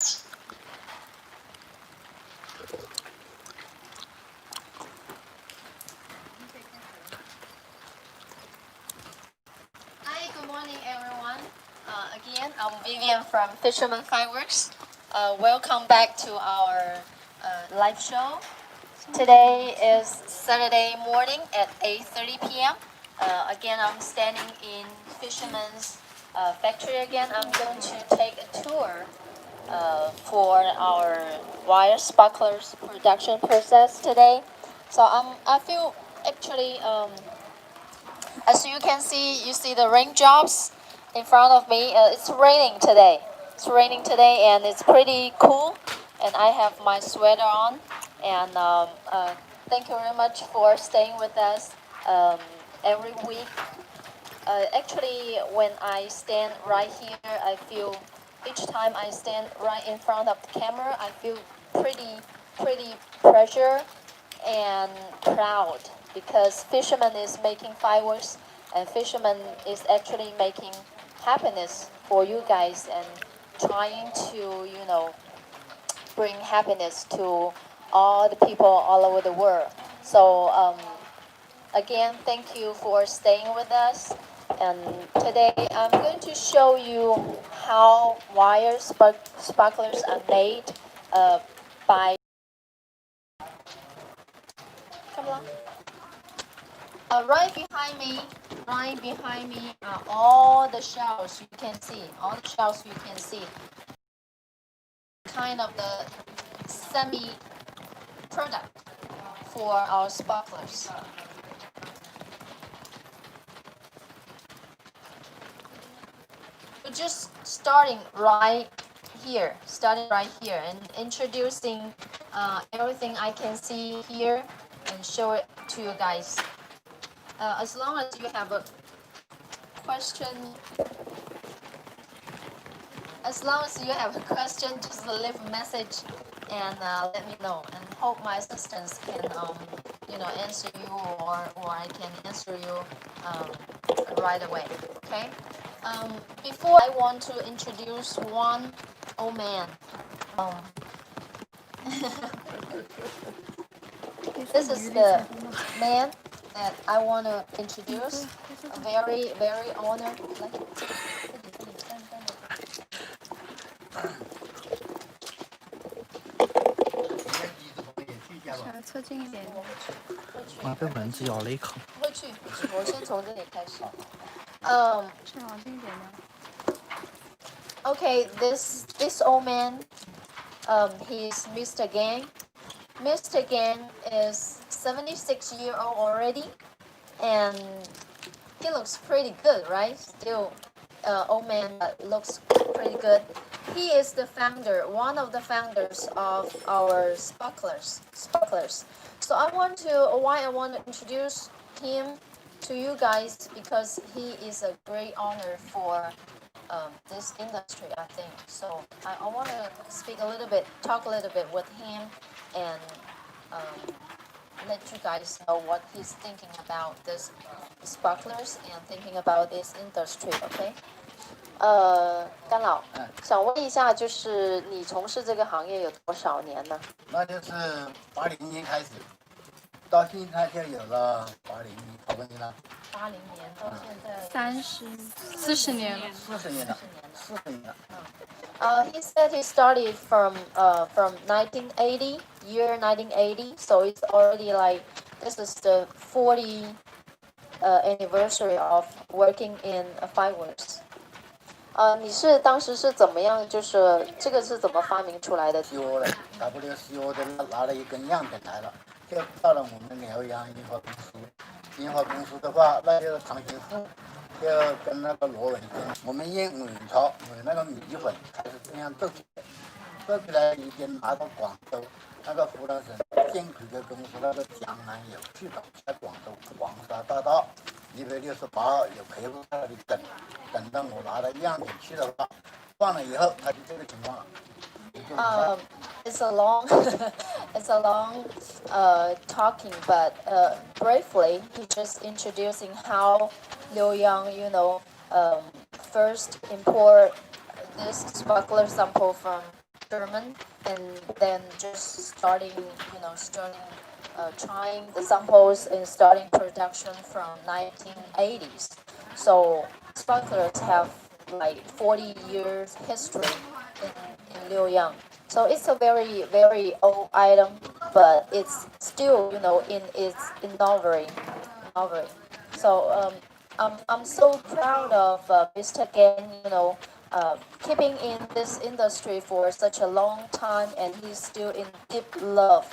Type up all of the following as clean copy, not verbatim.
Hi, good morning, everyone. Again, I'm Vivian from Fisherman Fireworks. Welcome back to our live show. Today is Saturday morning at 8:30 p.m. Again, I'm standing in Fisherman's factory again. I'm going to take a tour for our wire sparklers production process today. So I feel actually as you can see, you see the raindrops in front of me. It's raining today. It's raining today, and it's pretty cool. And I have my sweater on. And thank you very much for staying with us every week. Actually, when I stand right here, I feel each time I stand right in front of the camera, I feel pretty pressure and proud because fisherman is making fireworks and fisherman is actually making happiness for you guys and trying to bring happiness to all the people all over the world. So again, thank you for staying with us. And today I'm going to show you how wire sparklers are made by. Come along. Right behind me are all the shells you can see. All the shells you can see. Kind of the semi product for our sparklers. We're just starting right here, and introducing everything I can see here and show it to you guys. As long as you have a question, just leave a message and let me know. And hope my assistants can, answer you or I can answer you right away. Okay. Before I want to introduce one old man. This is the man that I want to introduce. A very, very honored. Okay, this old man, he's Mr. Gang. Mr. Gang is 76 years old already, and he looks pretty good, right? Still, old man, but looks pretty good. He is the founder, one of the founders of our sparklers. So why I want to introduce him to you guys because he is a great honor for this industry, I think. So I want to talk a little bit with him, and let you guys know what he's thinking about this sparklers and thinking about this industry. Okay. 甘老，想问一下，就是你从事这个行业有多少年呢？那就是80年开始，到现在就有了80年，好多年了。80年到现在40年了。40年了。40年了。He said he started from 1980, year 1980, so it's already like this is the 40 anniversary of working in fireworks. 你是当时是怎么样？就是这个是怎么发明出来的？CO 的 WCO 的拿了一根样本来了，就到了我们辽阳烟花公司。烟花公司的话，那就是常青树，就跟那个螺纹根，我们用米槽米那个米粉开始这样做起来，做起来已经拿到广州那个湖南省进口的公司那个江南有趣的，在广州黄沙大道168有陪护在那里等到我拿了样品去的话，放了以后它就这个情况了。It's a long, talking, but briefly, he just introducing how Liu Yang, first import this sparkler sample from German, and then just starting, trying the samples and starting production from 1980s. So sparklers have like 40 years history in Liuyang. So it's a very, very old item, but it's still, in its innovating. So I'm so proud of Mr. Gang, keeping in this industry for such a long time, and he's still in deep love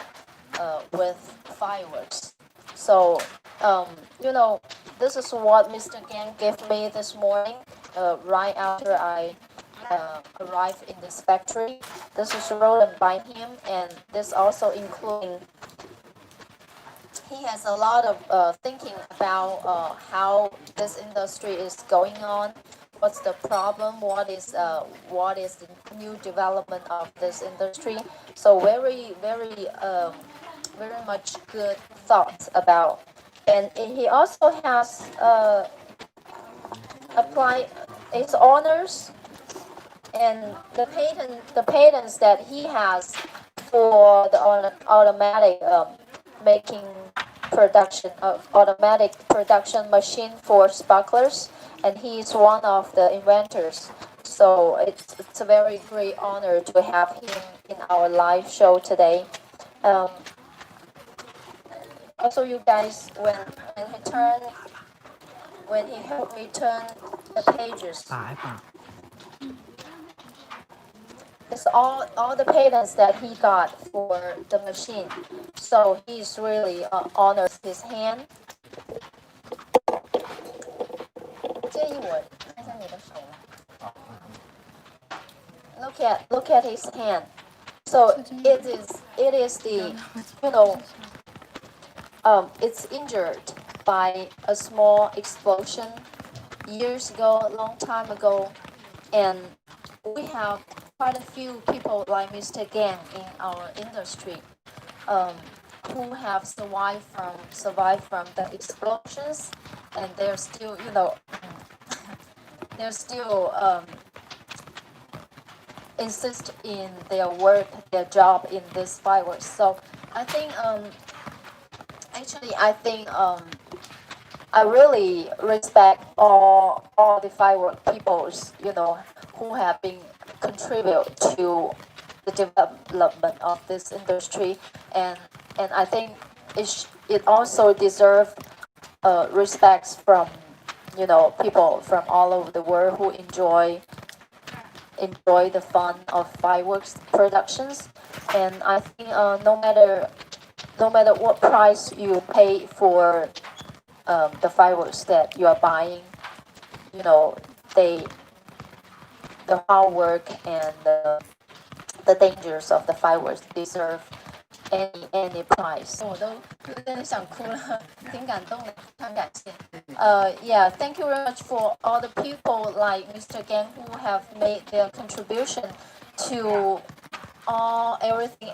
with fireworks. So, um, this is what Mr. Gang gave me this morning, right after I arrived in this factory. This is written by him, and this also including he has a lot of thinking about how this industry is going on, what's the problem, what is the new development of this industry. So very very very much good thoughts about, and he also has applied his honors and the patents that he has for the automatic making production of automatic production machine for sparklers, and he is one of the inventors. So it's a very great honor to have him in our live show today. Um, Also, you guys, when he helped me turn the pages, it's all the patents that he got for the machine. So he's really honors his hand. 介意我看一下你的手吗？Look at his hand. So it is the it's injured by a small explosion years ago, a long time ago, and we have quite a few people like Mr. Gang in our industry, who have survived from the explosions, and they're still, they're still insist in their work, their job in this fireworks. So I think I think I really respect all the firework peoples, who have been contribute to the development of this industry, and I think it also deserves respects from people from all over the world who enjoy the fun of fireworks productions, and I think no matter what price you pay for the fireworks that you are buying, they the hard work and the dangers of the fireworks deserve any price. 我都有点想哭了，挺感动的，非常感谢。Yeah, thank you very much for all the people like Mr. Gang who have made their contribution to everything,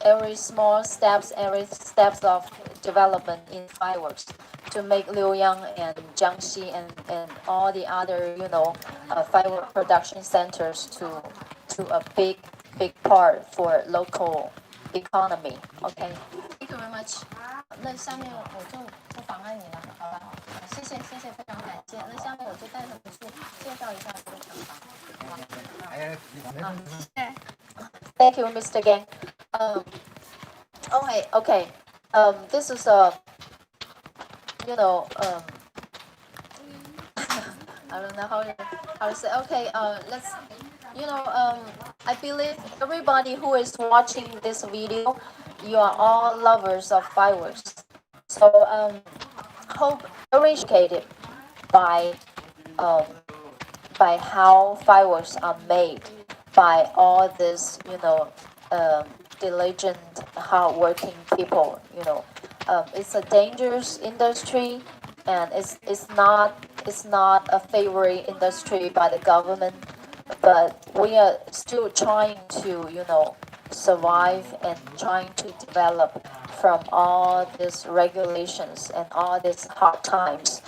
every small steps, every steps of development in fireworks to make Liuyang and Jiangxi and all the other firework production centers to a big part for local economy. Okay, thank you very much. 谢谢。Thank you, Mr. Gang. Okay. This is a, I don't know how to say. Okay. Let's, I believe everybody who is watching this video, you are all lovers of fireworks. So hope you're educated by how fireworks are made by all this, diligent, hardworking people. It's a dangerous industry, and it's not a favorite industry by the government, but we are still trying to, survive and trying to develop from all these regulations and all these hard times,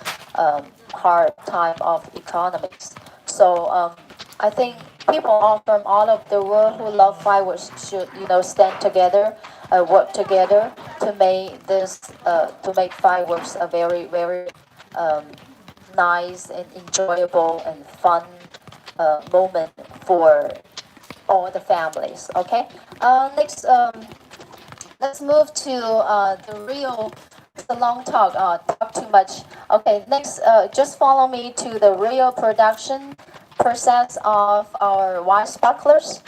hard time of economics. So I think people all from all of the world who love fireworks should stand together, work together to make fireworks a very very um, nice and enjoyable and fun moment for all the families. Okay. Next, let's move to the real. It's a long talk. Talk too much. Okay. Next, just follow me to the real production process of our wine sparklers.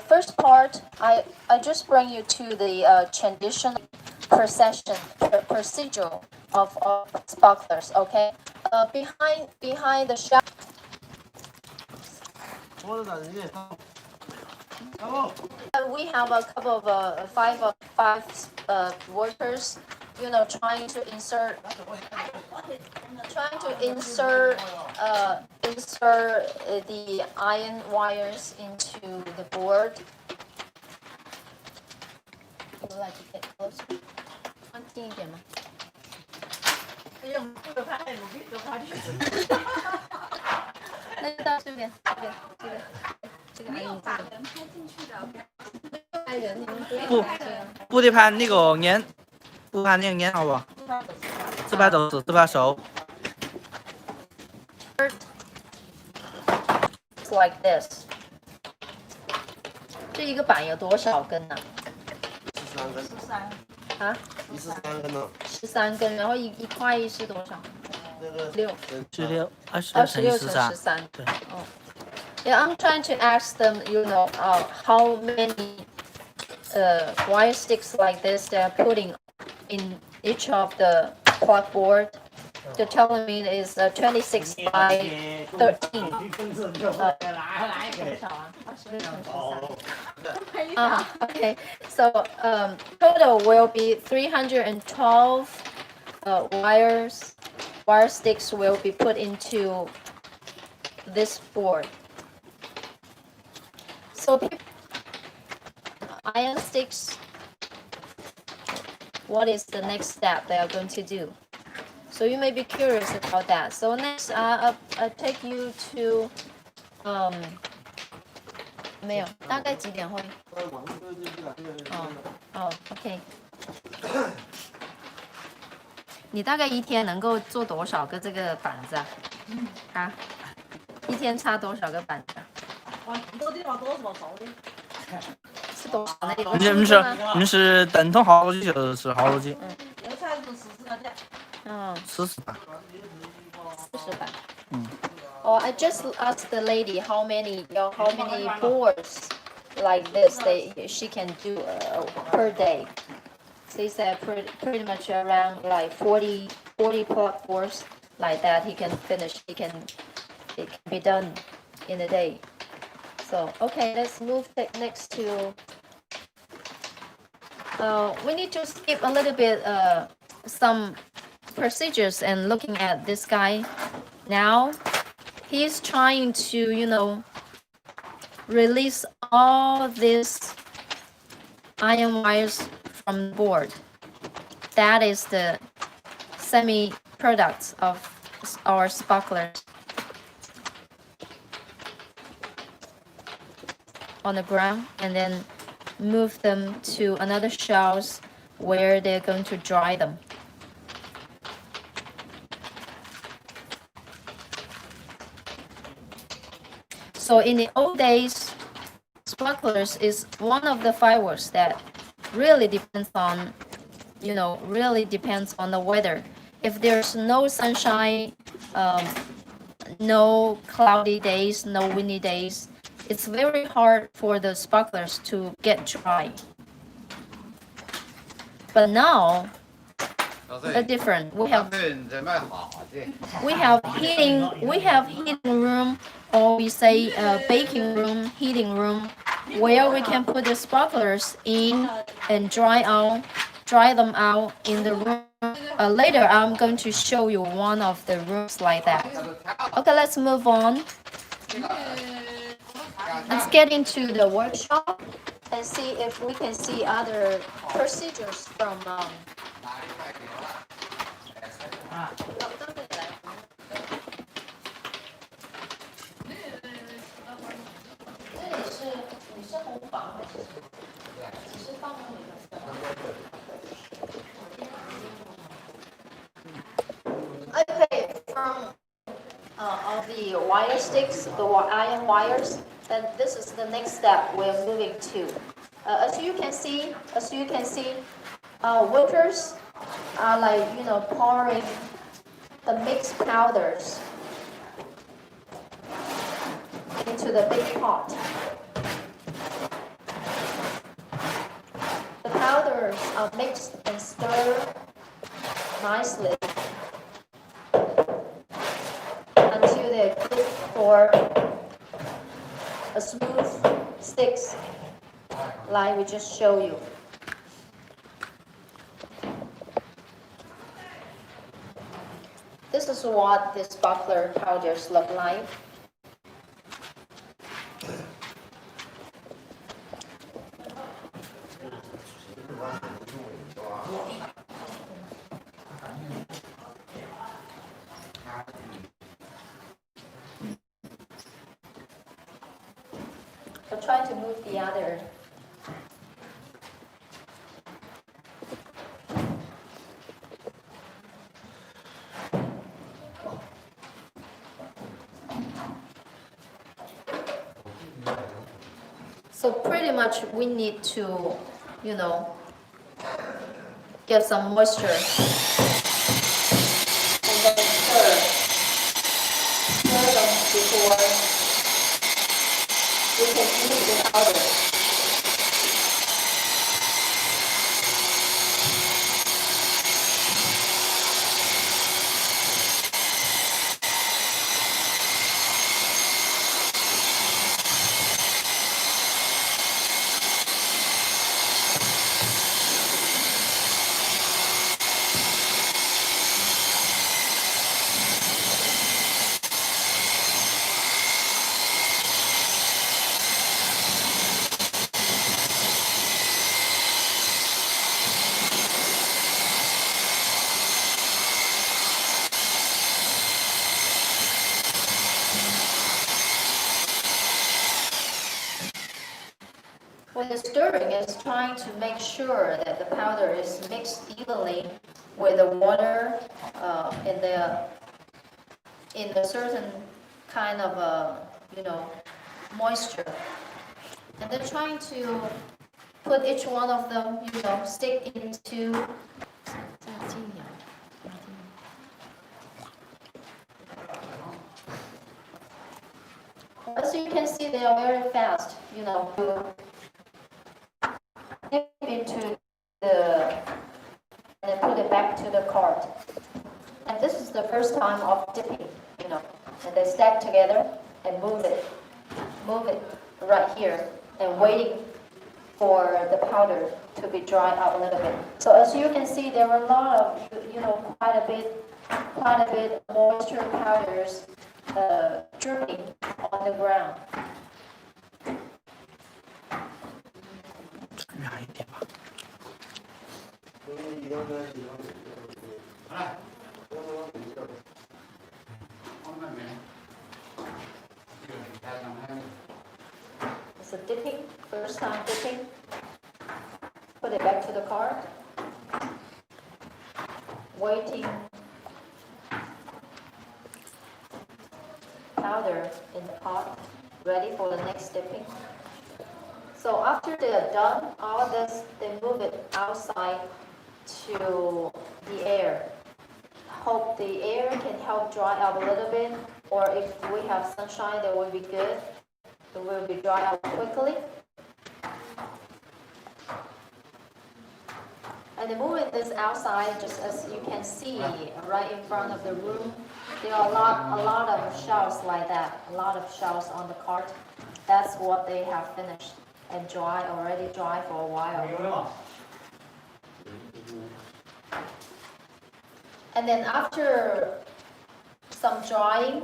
First part, I just bring you to the traditional procedure of our sparklers. Okay. Behind the shop. We have a couple of five workers, trying to insert the iron wires into the board. Would you like to get closer? 放近一点吗？那就到这边，这个还有把人拍进去的。拍人，你们不得拍那个烟，不拍那个烟好不好？自拍都是自拍手。It's like this。这一个板有多少根呢13根。啊13根呢？13根，然后一块是多少？6。16、26乘以13。对。哦。Yeah, I'm trying to ask them, how many wire sticks like this they are putting in each of the plug board. They're telling me it's 26 by 13. Okay. So total will be 312 wire sticks will be put into this board. So iron sticks, what is the next step they are going to do? So you may be curious about that. So next, I'll take you to 没有，大概几点会？OK。你大概一天能够做多少个这个板子啊？啊？一天插多少个板子？是多少呢？你是等同好多斤就是好多斤。40板。40板。Oh, I just asked the lady how many boards like this she can do per day. She said pretty much around like 40 plug boards like that he can finish. It can be done in a day. So okay, let's move next to. We need to skip a little bit some procedures and looking at this guy now. He's trying to, release all these iron wires from the board. That is the semi-products of our sparklers. On the ground, and then move them to another shelves where they're going to dry them. So in the old days, sparklers is one of the fireworks that really depends on, really depends on the weather. If there's no sunshine, no cloudy days, no windy days, it's very hard for the sparklers to get dry. But now, they're different. We have heating room, or we say baking room, heating room, where we can put the sparklers in and dry them out in the room. Later, I'm going to show you one of the rooms like that. Okay, let's move on. Let's get into the workshop and see if we can see other procedures from. 同房，只是放那个。Okay, from of the wire sticks, the iron wires, then this is the next step we're moving to. As you can see, workers are like pouring the mixed powders into the big pot. The powders are mixed and stirred nicely until they're good for a smooth sticks like we just showed you. This is what the sparkler powders look like. I'll try to move the other. So pretty much we need to, get some moisture and then stir them before we can use the powder. When the stirring is trying to make sure that the powder is mixed evenly with the water in a certain kind of moisture, and then trying to put each one of them stick into. As you can see, they are very fast, dip into the, and then put it back to the cart. And this is the first time of dipping, and they stack together and move it right here, and waiting for the powder to be dried out a little bit. So as you can see, there are a lot of, quite a bit moisture powders dripping on the ground. 远一点吧。It's a dipping, first time dipping. Put it back to the cart. Waiting. Powder in the pot, ready for the next dipping. So after they're done, all this, they move it outside to the air. Hope the air can help dry out a little bit, or if we have sunshine, that will be good. It will be dry out quickly. And then moving this outside, just as you can see right in front of the room, there are a lot of shelves like that, a lot of shelves on the cart. That's what they have finished and already dry for a while. And then after some drying,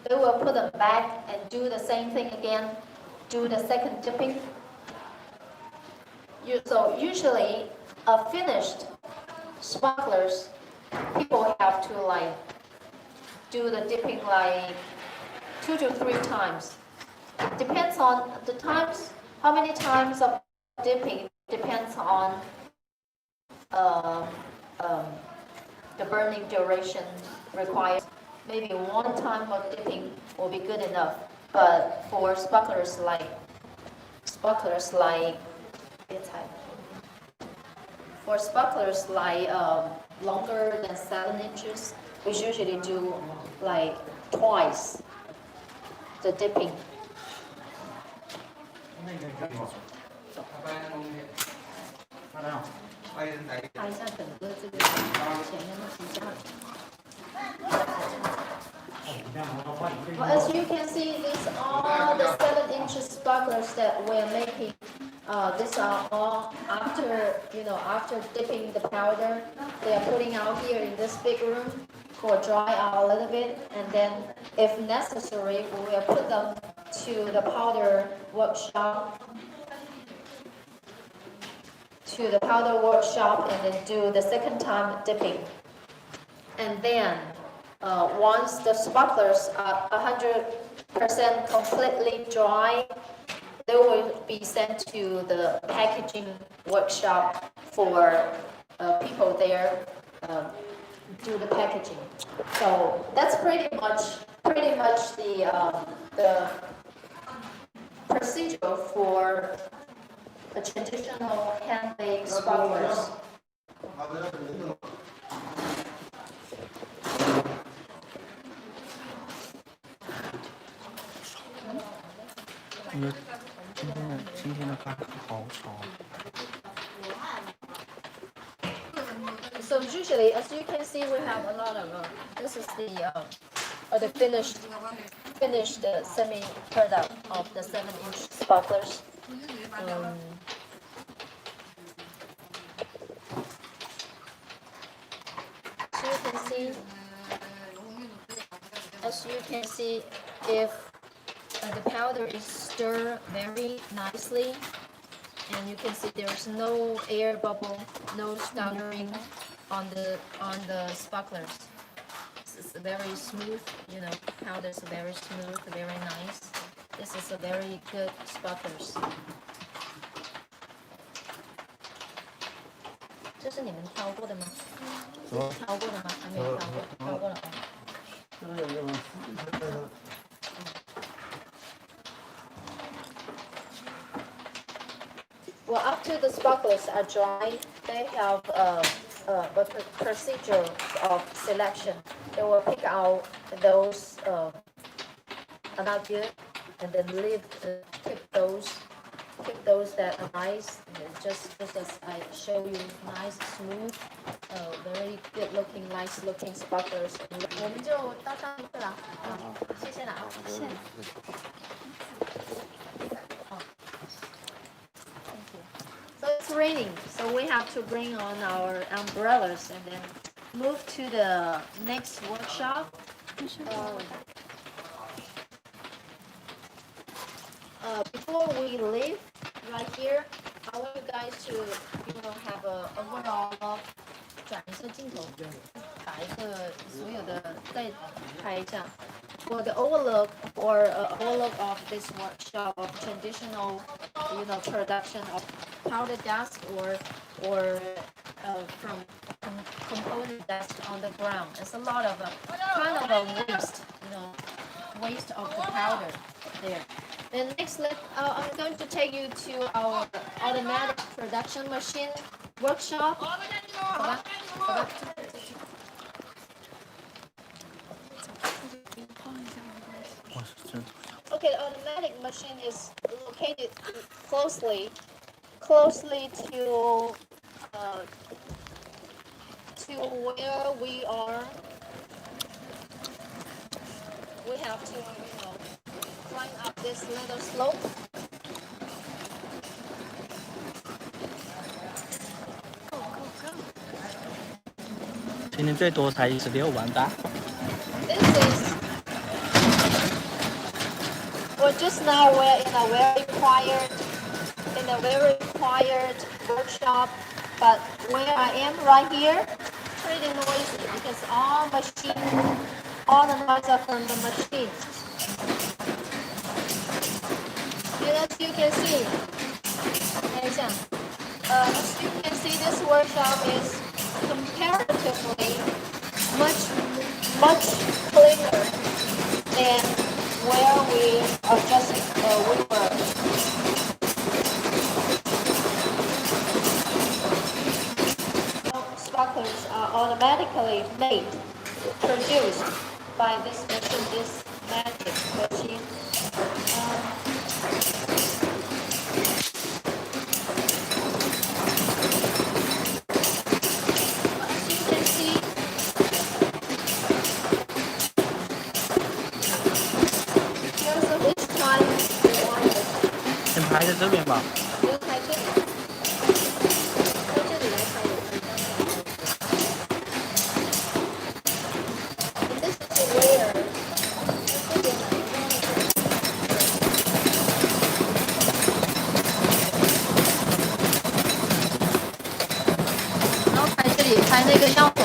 they will put them back and do the same thing again, do the second dipping. So usually, finished sparklers, people have to do the dipping 2 to 3 times. Depends on the times How many times of dipping depends on uh, um, the burning duration required. Maybe one time of dipping will be good enough. But for sparklers like longer than 7 inches, we usually do like twice the dipping. 看一下整个这个前面的皮下。Well, as you can see, these are the 7-inch sparklers that we're making. These are all after dipping the powder. They are putting out here in this big room for dry out a little bit, and then if necessary, we will put them to the powder workshop. And then do the second time dipping. And then once the sparklers are 100% completely dry, they will be sent to the packaging workshop for people there do the packaging. So that's pretty much the procedure for the traditional hand-made sparklers. 今天的咖啡好潮。 So usually, as you can see, we have a lot of. This is the finished semi product of the 7-inch sparklers. As you can see, if the powder is stirred very nicely, and you can see there's no air bubble, no stuttering on the sparklers. It's very smooth, powder is very smooth, very nice. This is a very good sparklers. 这是你们挑过的吗？挑过的吗？还没有挑过，挑过了啊。Well, after the sparklers are dry, they have a procedure of selection. They will pick out those are not good, and then keep those that are nice. Just as I show you, nice, smooth, very good looking, nice looking sparklers. 我们就到上一次了，谢谢了啊，谢谢。 So it's raining, so we have to bring on our umbrellas and then move to the next workshop. Before we leave, right here, I want you guys to, have a overall 转一下镜头，把一个所有的再拍一下。For the overlook of this workshop of traditional, production of powder dust or from component dust on the ground. It's a lot of kind of a waste of the powder there. Then next, I'm going to take you to our automatic production machine workshop. Okay, the automatic machine is located closely to where we are. We have to, climb up this little slope. This is. Well, just now we're in a very quiet workshop, but where I am right here, pretty noisy because all the noise are from the machine. As you can see, 看一下 as you can see, this workshop is comparatively much cleaner than where we were. Sparklers are automatically made, produced by this machine, this magic machine. As you can see, here's which time we want it. 先排在这边吧。就开这里，从这里来开有分灯。This is where 这边来。然后开这里开那个药桶，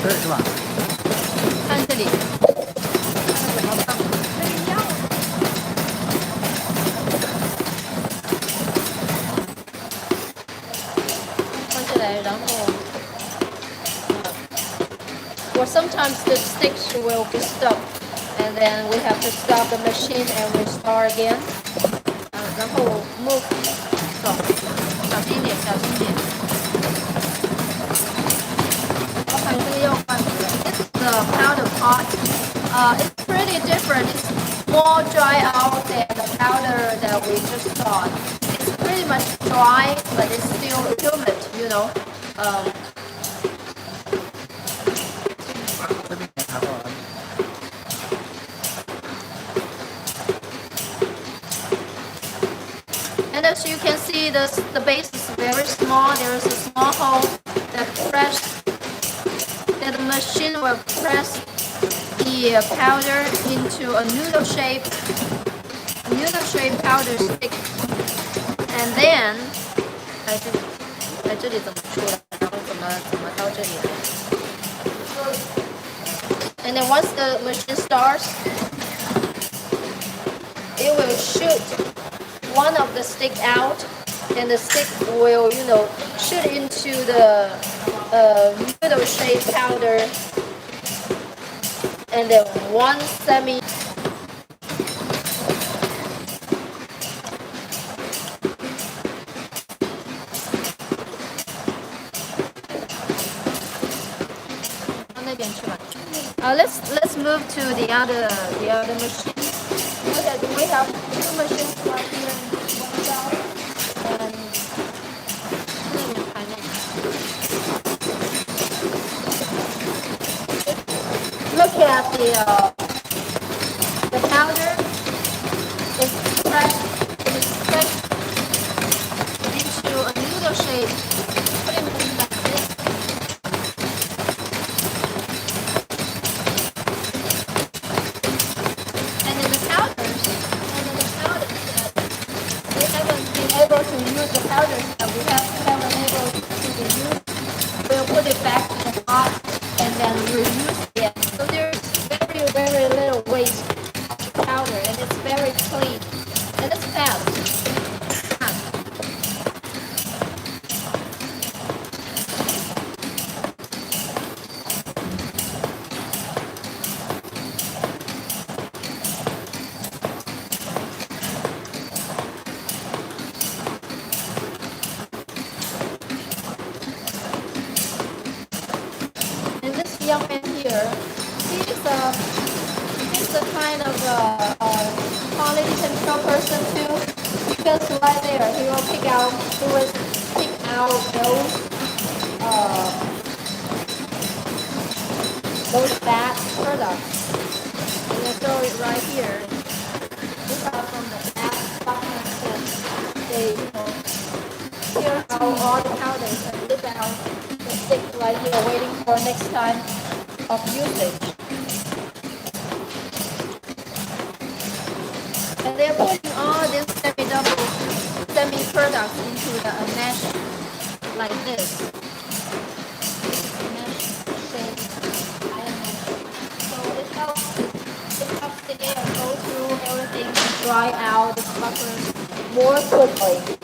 这里是吧？看这里，看怎么放那个药。放进来，然后or sometimes the sticks will be stuck, and then we have to stop the machine and restart again. 然后 move， 走，小心一点，小心一点。我看这个药罐子 ，This is the powder pot. It's pretty different. It's more dry out than the powder that we just saw. It's pretty much dry, but it's still humid, you know. 这边也排好了。And as you can see, the base is very small. There is a small hole that the machine will press the powder into a noodle shape powder stick. And then 这里怎么出来，然后怎么到这里来。And then once the machine starts, it will shoot one of the stick out, and the stick will, shoot into the noodle shape powder, and then one semi. Let's move to the other machine. Okay, we have two machines right here in one shop, and look at the powder is pressed into a noodle shape, pretty much like this. Able to use the powders that we haven't able to use, we'll put it back in the pot and then reuse it. So there's very little waste of powder, and it's very clean and it's fast. Young man here, he's the kind of quality control person too, because right there he will pick out those bad products, and they throw it right here. These are from the bad documents. They clear out all the powders and leave out the stick right here, waiting for next time of usage. And they're putting all these semi-products into the mesh like this. Mesh shape, iron mesh. So it helps the air go through everything and dry out the sparklers more quickly.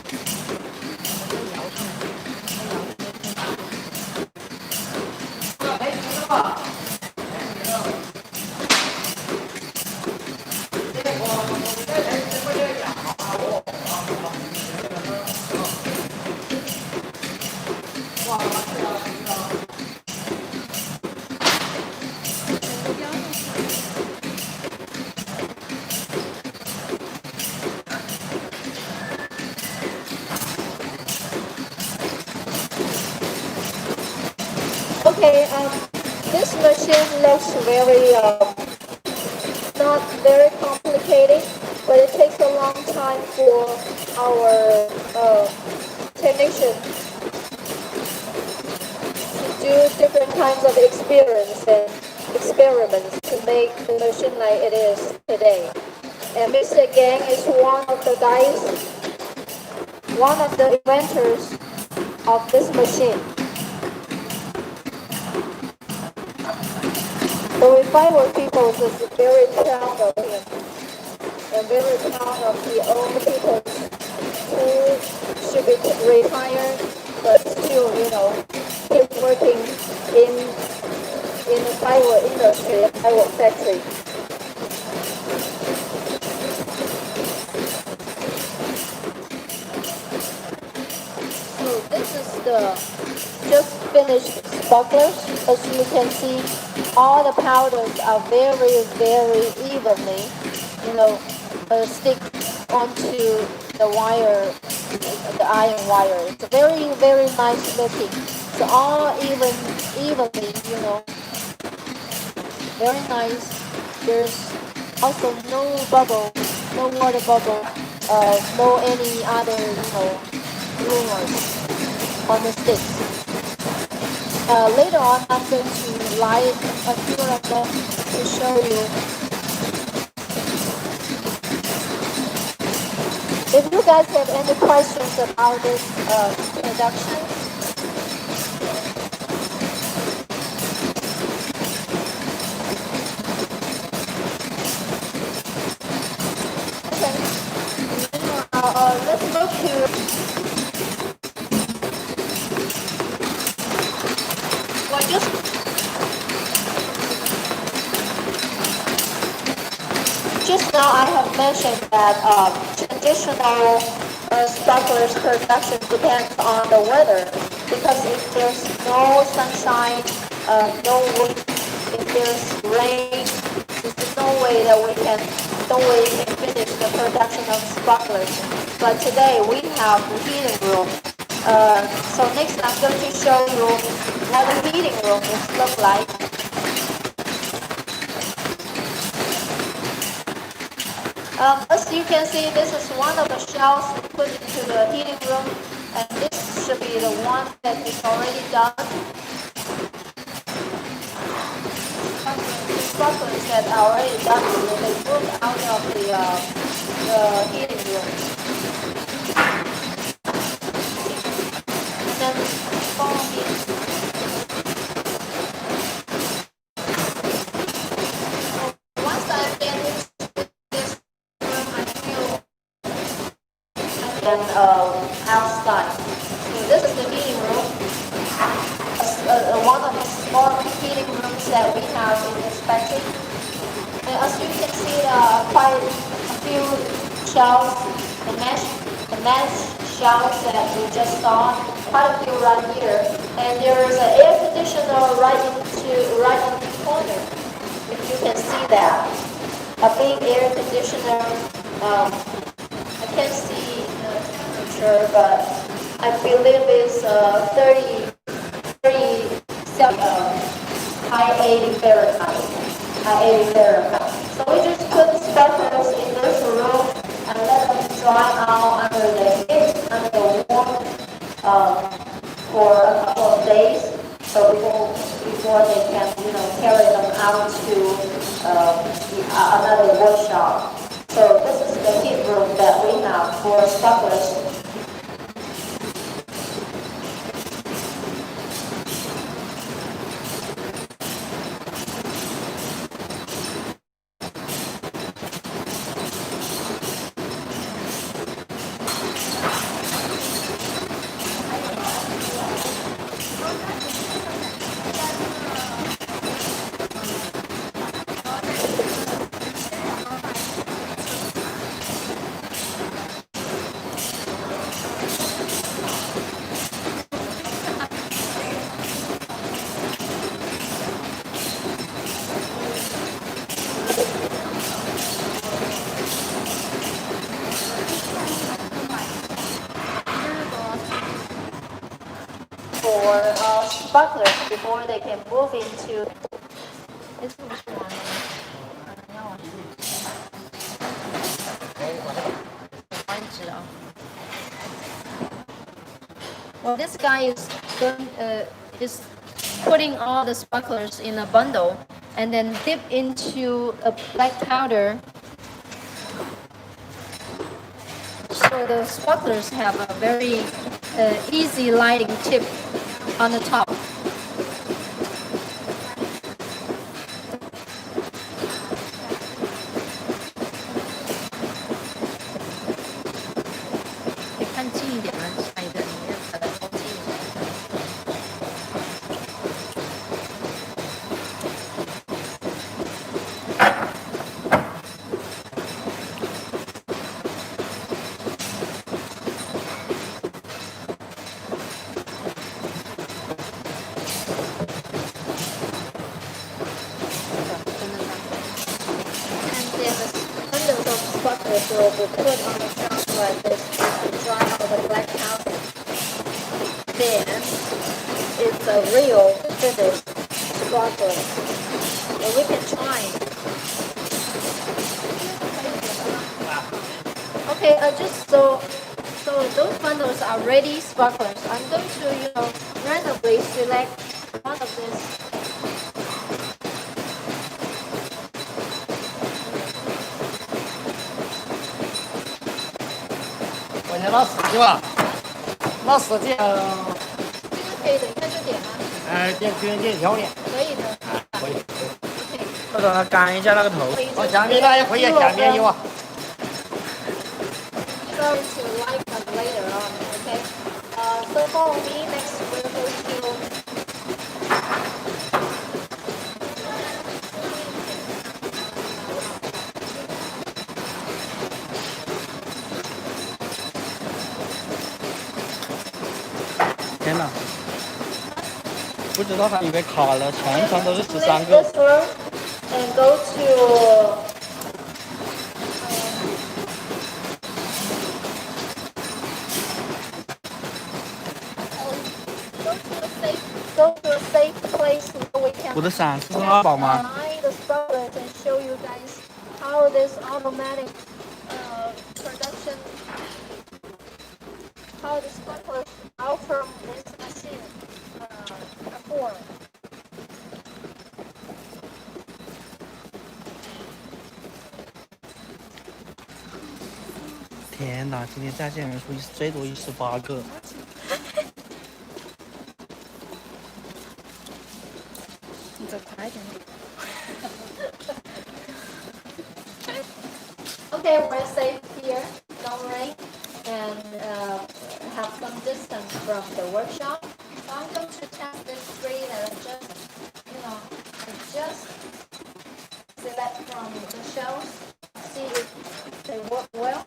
Okay, this machine looks very not very complicated, but it takes a long time for our technician to do different kinds of experience and experiments to make the machine like it is today. And Mr. Gang is one of the guys, one of the inventors of this machine. So we firework people is very proud of him and very proud of the old people who should be retired but still, keep working in the firework industry, firework factory. So this is the just finished sparklers. As you can see, all the powders are very, very evenly, stick onto the wire, the iron wire. It's very, very nice looking. It's all evenly, very nice. There's also no bubble, no water bubble, no any other, rumors on the sticks. Later on, I'm going to light a few of them to show you. If you guys have any questions about this production, okay. Let's look to. Just now I have mentioned that traditional sparklers production depends on the weather, because if there's no sunshine, no wind, if there's rain, there's no way that we can finish the production of sparklers. But today we have the heating room. So next I'm going to show you what the heating room looks like. As you can see, this is one of the shells put into the heating room, and this should be the one that is already done. The sparklers that are already done will be moved out of the heating room. And then follow me. Outside. So this is the heating room. One of the small heating rooms that we have in this factory. And as you can see, quite a few shelves, the mesh shelves that we just saw, quite a few right here. And there is an air conditioner right in the corner. If you can see that, a big air conditioner. I can't see temperature, but I believe it's 30 high 80 Fahrenheit. So we just put the sparklers in this room and let them dry out under the warm for a couple of days. So before they can carry them out to another workshop. So this is the heat room that we have for sparklers. for sparklers before they can move into. 哎，这不是完了吗？你要往换一支啊。Well, this guy is putting all the sparklers in a bundle and then dip into a black powder. So the sparklers have a very easy lighting tip on the top. Sparklers will be put on the top like this to dry out the black powder. Then it's a real finished sparkler. So we can try. Okay, just so those bundles are ready sparklers. I'm going to randomly select one of these. 我先老司机吧，老司机。这个可以等一下就点吗？点挑的。可以的。可以。我让他干一下那个头。我下面那也可以，下面有啊。Sorry to like them later on, okay? So follow me. Next, we'll go to.天哪！不知道他以为卡了，全场都是13 Leave 个。 this room and go to. Go to a safe place where we can 我的伞是2宝吗？ align the sparklers and show you guys how this automatic production, how the sparklers out from this machine perform. 天哪！今天在线人数最多18个。你走快一点。 Okay, we're safe here, don't worry, and have some distance from the workshop. So I'm going to test this screen and just select from the shelves, see if they work well.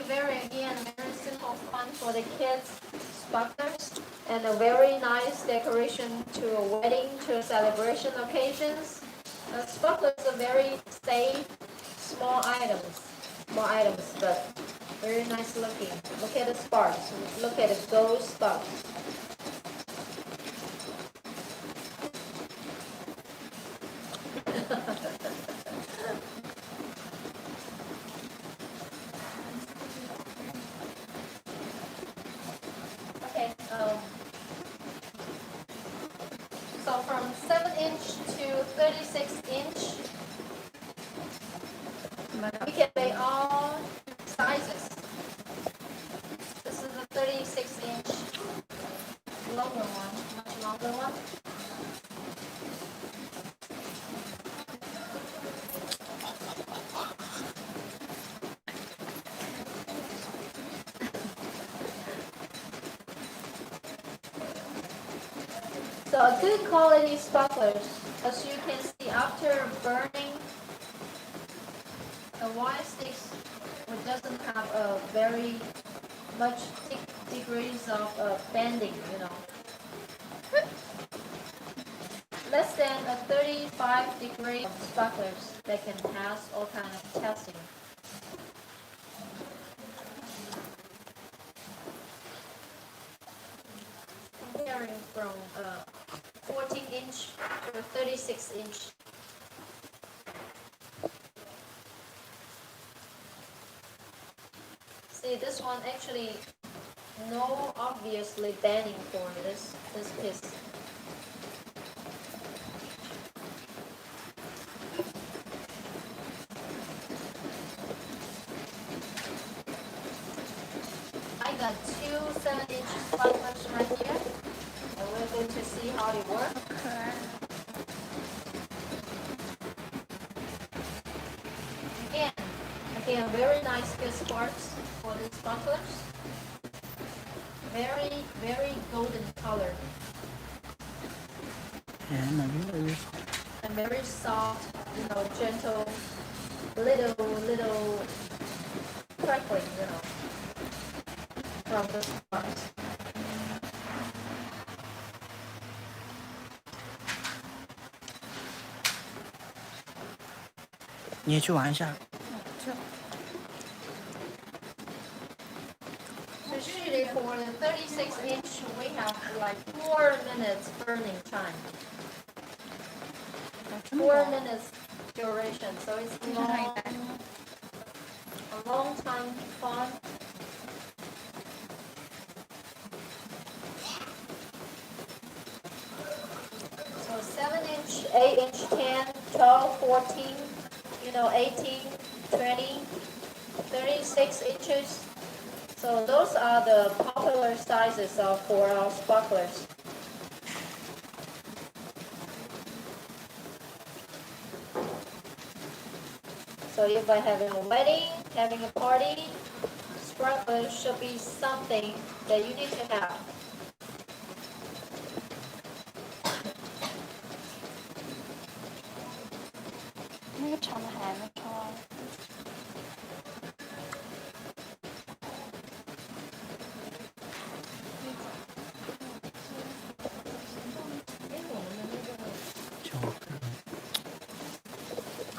Very simple fun for the kids, sparklers, and a very nice decoration to a wedding, to celebration occasions. Sparklers are very safe, small items, but very nice looking. Look at the sparks. Look at the gold sparks. So from 7-inch to 36-inch, we can make all sizes. This is a 36-inch longer one, much longer one. So good quality sparklers, as you can see, after burning, the wire sticks were doesn't have a very much degrees of bending, you know. Less than a 35 degree of sparklers that can pass all kind of testing. Varying from 14-inch to 36-inch. See, this one actually no obviously bending for this piece. I got two 7-inch sparklers right here, and we're going to see how they work. 可爱。 Again, very nice good sparks for the sparklers. Very, very golden color 哎，那越来越少。 and very soft, you know, gentle, little crackling, you know, from the sparks. 你也去玩一下。 So usually for the 36-inch, we have like 4 minutes burning time. 4 minutes duration, so it's 这上一 long, 代。 a long time fun. So 7-inch, 8-inch, 10, 12, 14, you know, 18, 20, 36 inches. So those are the popular sizes for our sparklers. So if I having a wedding, having a party, sparklers should be something that you need to have. 那个长的还没抽完。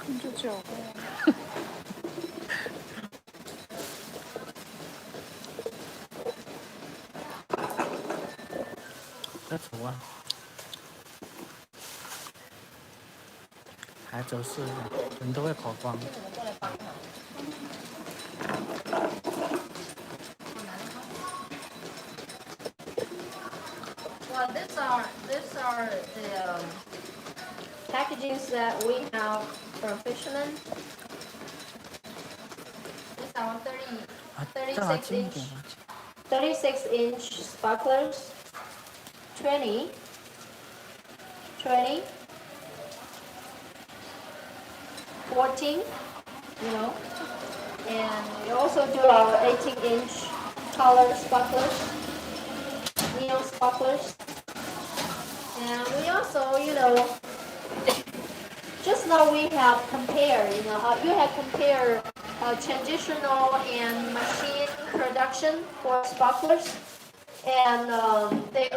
你就9个呀。快走啊！还走4个，人都会跑光。 Well, these are the packages that we have from Fisherman. These are 啊，正好 36近一 inch 点吧。 36-inch sparklers, 20, 20, 14, you know, and we also do our 18-inch color sparklers, neon sparklers, and we also, you know, just now we have compared, you know, you have compared traditional and machine production for sparklers, and they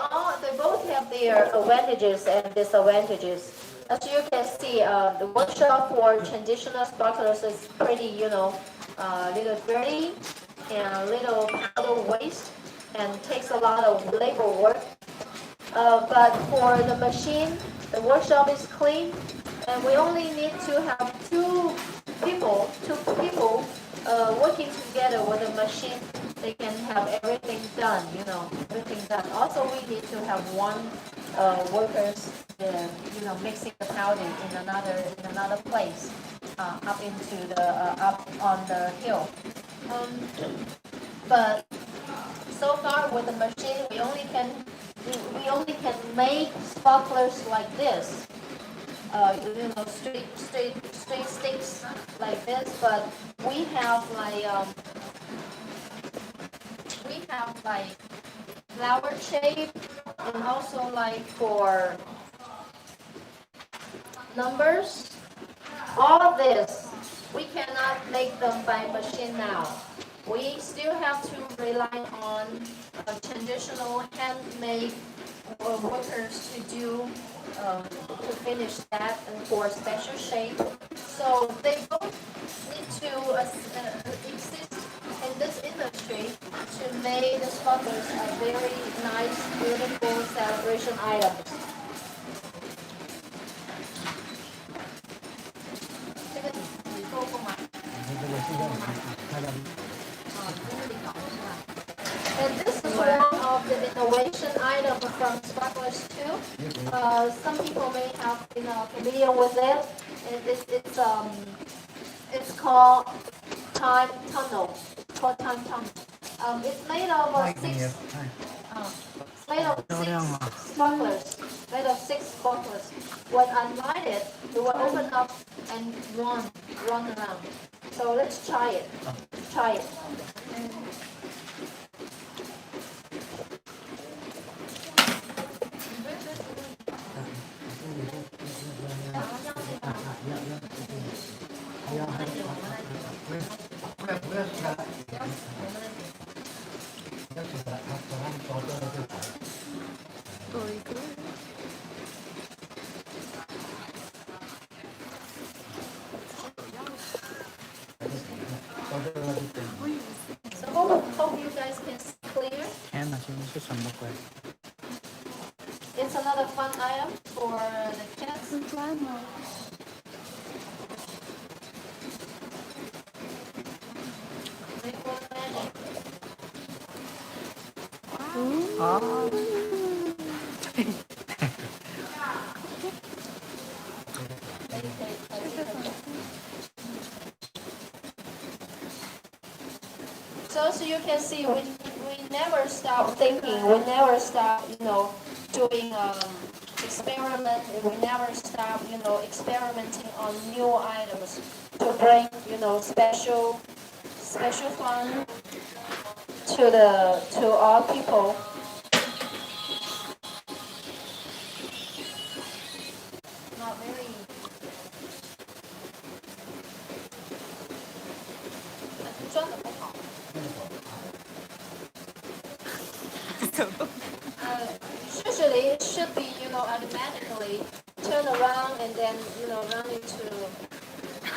both have their advantages and disadvantages. As you can see, the workshop for traditional sparklers is pretty, you know, little dirty and a little powder waste and takes a lot of labor work. But for the machine, the workshop is clean, and we only need to have two people working together with the machine. They can have everything done, you know, everything done. Also, we need to have one workers, you know, mixing the powder in another place, up into the up on the hill. But so far with the machine, we only can make sparklers like this. You know, straight sticks like this, but we have like flower shape, and also like for numbers. All this we cannot make them by machine now. We still have to rely on traditional handmade workers to do to finish that and for special shape. So they both need to exist in this industry to make the sparklers a very nice, beautiful celebration items. 这个你做过吗？ And this is one of the innovation item from Sparklers too. Some people may have been familiar with it. It's called time tunnel. It's called time tunnel. It's made of six. It's made of six sparklers. Made of six sparklers. When I light it, it will open up and run around. So let's try it. Try it. So hope you guys can see clear. 天哪，这是什么鬼？ It's another fun item for the kids. 是砖吗？ Make for magic. 啊， So as you can see, we never stop thinking. We never stop, doing experiment. We never stop, experimenting on new items to bring, special fun to all people. Not very. 装的不好。Usually it should be, automatically turn around and then, run into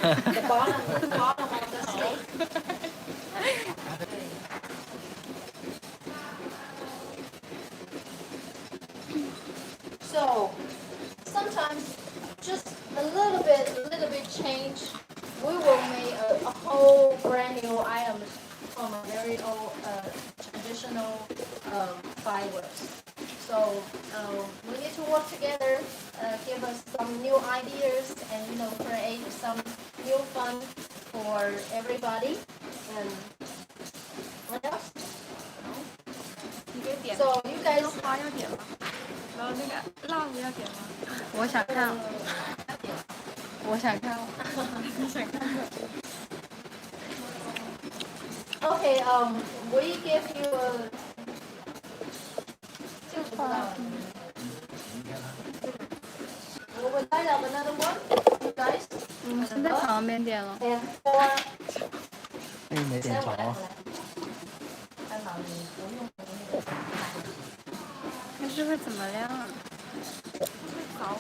the bottom of the snake. So sometimes just a little bit change, we will make a whole brand new item from a very old traditional fireworks. So we need to work together, give us some new ideas, and create some new fun for everybody. And what else? 你给点。 So you guys. 花要点吗？然后那个蜡烛要点吗？我想看，我想看，你想看吗？ Okay, we give you a. 这个花。 We would light up another one, you guys. 嗯，是在旁边点了。 And four. 那没点着。那这会怎么亮啊？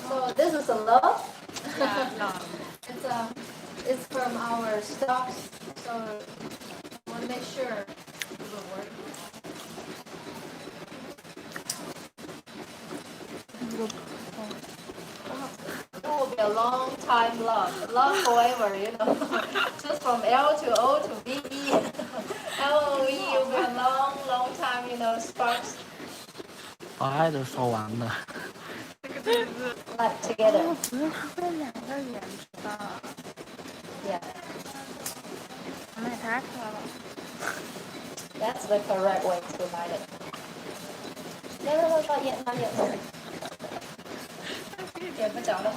So this is a love. 亮。 It's from our stocks, so we want to make sure it will work. It will be a long time love forever, just from L to O to B E. LOE will be a long time, sparks 我爱都说完了。 light together. 哦，不是，它会两个圆的。 Yeah, 那也太可爱了。 that's the correct way to light it. No, not yet, not yet. 点不着了。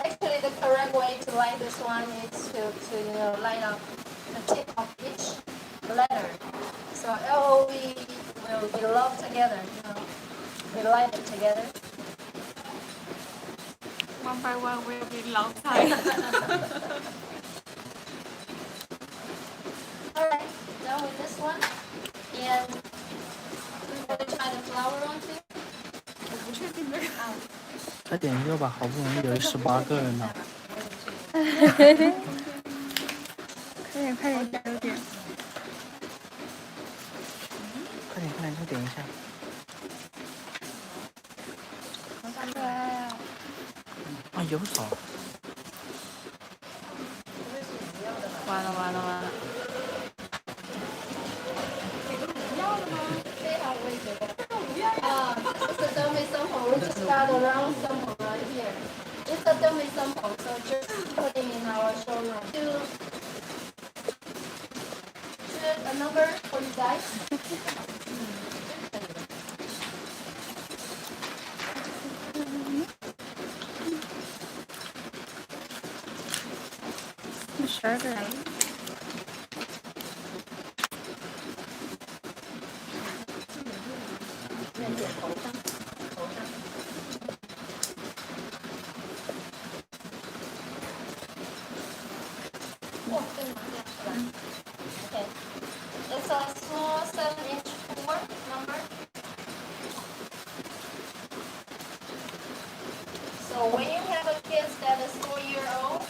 Actually, the correct way to light this one is to light up the tip of each letter. So LOV will be loved together. We light it together. One by one will be long time. Alright, done with this one. And we're going to try the flower one too. 我不确定这个。快点热吧，好不容易有18个人呢。快点快点加油点。快点快点，再点一下。好可爱啊！啊，油少。完了完了完了！It's a dummy sample. We just got a round sample right here. It's a dummy sample, so just putting in our showroom. Should a number for you guys? $12个人。Okay. It's a small 7-inch 4 number. So when you have a kid that is 4-year-old,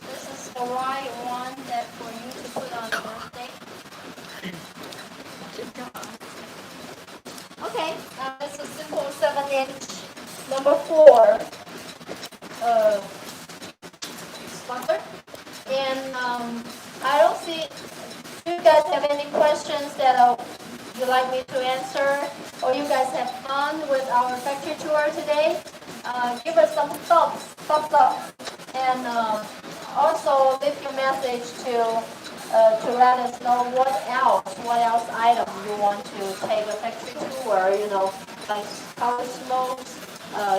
this is the right one that for you to put on the birthday. Okay, it's a simple 7-inch number 4 sponsor. And I don't see. Do you guys have any questions that you'd like me to answer, or you guys have fun with our factory tour today? Give us some thumbs up, and also leave your message to let us know what else item you want to take a factory tour. You know, like power smokes,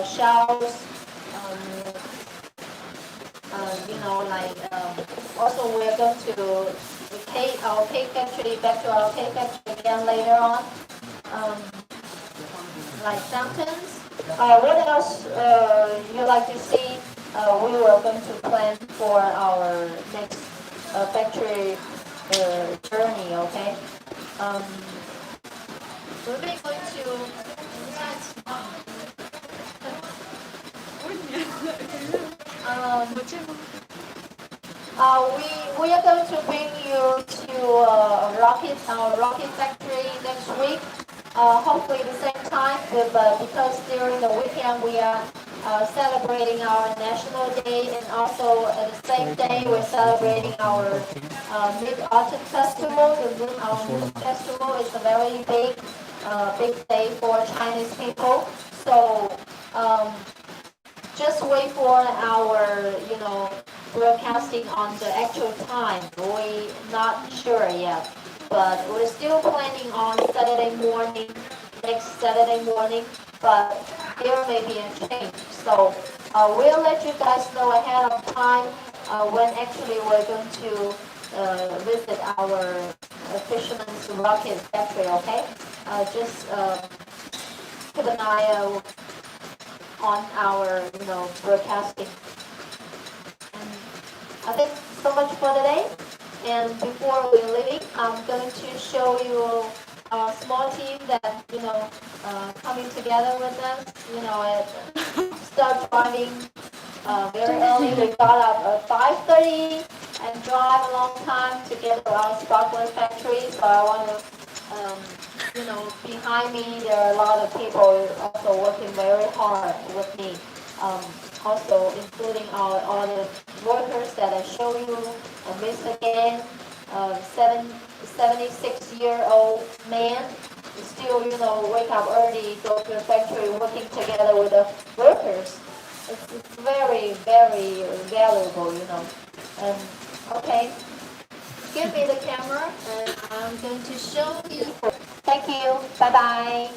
shells. You know, like also we're going to our cake factory, back to our cake factory again later on. Like fountains. What else you like to see? We were going to plan for our next factory journey. Okay. We're going we are going to bring you to our rocket factory next week. Hopefully the same time, because during the weekend we are celebrating our National Day, and also at the same day we're celebrating our Mid-Autumn Festival. Our Mid Festival is a very big day for Chinese people. So just wait for our, broadcasting on the actual time. We're not sure yet, but we're still planning on next Saturday morning, but there may be a change. So we'll let you guys know ahead of time when actually we're going to visit our Fisherman's Rocket Factory, okay? Just keep an eye out on our, broadcasting. And I think so much for today. And before we're leaving, I'm going to show you our small team that, coming together with us, start driving very early. We got up at 5:30 and drive a long time to get to our sparkler factory. So I want to, behind me there are a lot of people also working very hard with me. Also including all the workers that I show you. Mr. Gan, 76-year-old man, still, wake up early, go to the factory, working together with the workers. It's very, very valuable, And okay, give me the camera, and I'm going to show you. Thank you. Bye bye.